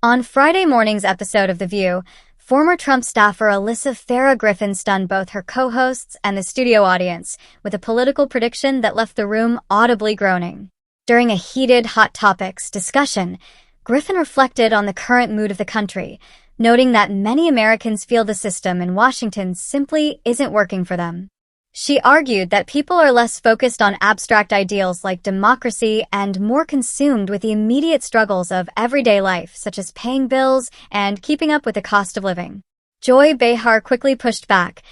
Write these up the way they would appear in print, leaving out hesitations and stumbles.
On Friday morning's episode of The View, former Trump staffer Alyssa Farah Griffin stunned both her co-hosts and the studio audience with a political prediction that left the room audibly groaning. During a heated Hot Topics discussion, Griffin reflected on the current mood of the country, noting that many Americans feel the system in Washington simply isn't working for them. She argued that people are less focused on abstract ideals like democracy and more consumed with the immediate struggles of everyday life, such as paying bills and keeping up with the cost of living. Behar quickly pushed back,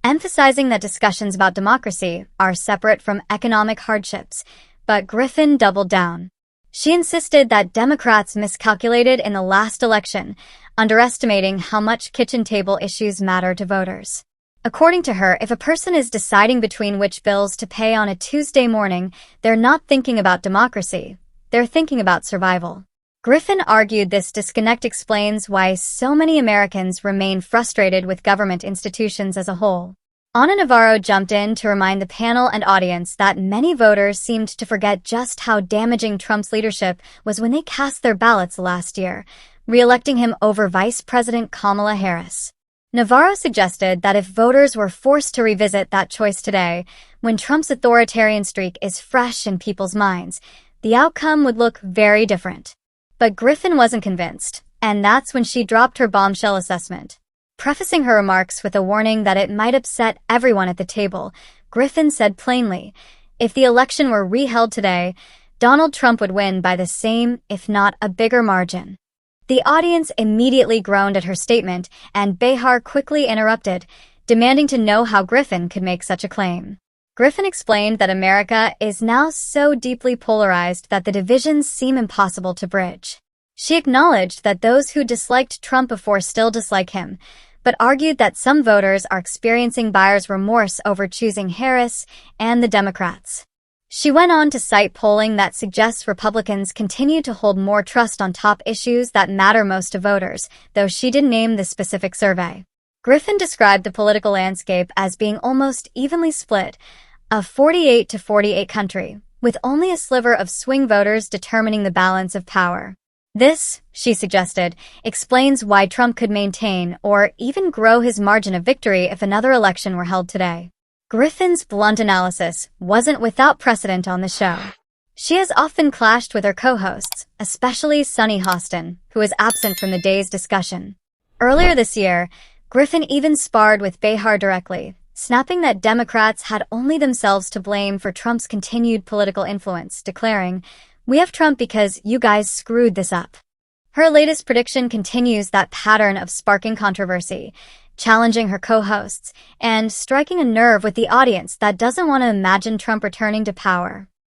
emphasizing that discussions about democracy are separate from economic hardships, but Griffin doubled down. She insisted that Democrats miscalculated in the last election, underestimating how much kitchen table issues matter to voters. According to her, if a person is deciding between which bills to pay on a Tuesday morning, they're not thinking about democracy. They're thinking about survival. Griffin argued this disconnect explains why so many Americans remain frustrated with government institutions as a whole. Navarro jumped in to remind the panel and audience that many voters seemed to forget just how damaging Trump's leadership was when they cast their ballots last year, re-electing him over Vice President Kamala Harris. Navarro suggested that if voters were forced to revisit that choice today, when Trump's authoritarian streak is fresh in people's minds, the outcome would look very different. But Griffin wasn't convinced, and that's when she dropped her bombshell assessment. Prefacing her remarks with a warning that it might upset everyone at the table, Griffin said plainly, if the election were re-held today, Donald Trump would win by the same, if not a bigger margin. The audience immediately groaned at her statement, and Behar quickly interrupted, demanding to know how Griffin could make such a claim. Griffin explained that America is now so deeply polarized that the divisions seem impossible to bridge. She acknowledged that those who disliked Trump before still dislike him, but argued that some voters are experiencing buyer's remorse over choosing Harris and the Democrats. She went on to cite polling that suggests Republicans continue to hold more trust on top issues that matter most to voters, though she didn't name the specific survey. Griffin described the political landscape as being almost evenly split, a 48-48 country, with only a sliver of swing voters determining the balance of power. This, she suggested, explains why Trump could maintain or even grow his margin of victory if another election were held today. Griffin's blunt analysis wasn't without precedent on the show. She has often clashed with her co-hosts, especially Sunny Hostin, who was absent from the day's discussion. Earlier this year, Griffin even sparred with Behar directly, snapping that Democrats had only themselves to blame for Trump's continued political influence, declaring, "We have Trump because you guys screwed this up." Her latest prediction continues that pattern of sparking controversy, challenging her co-hosts, and striking a nerve with the audience that doesn't want to imagine Trump returning to power.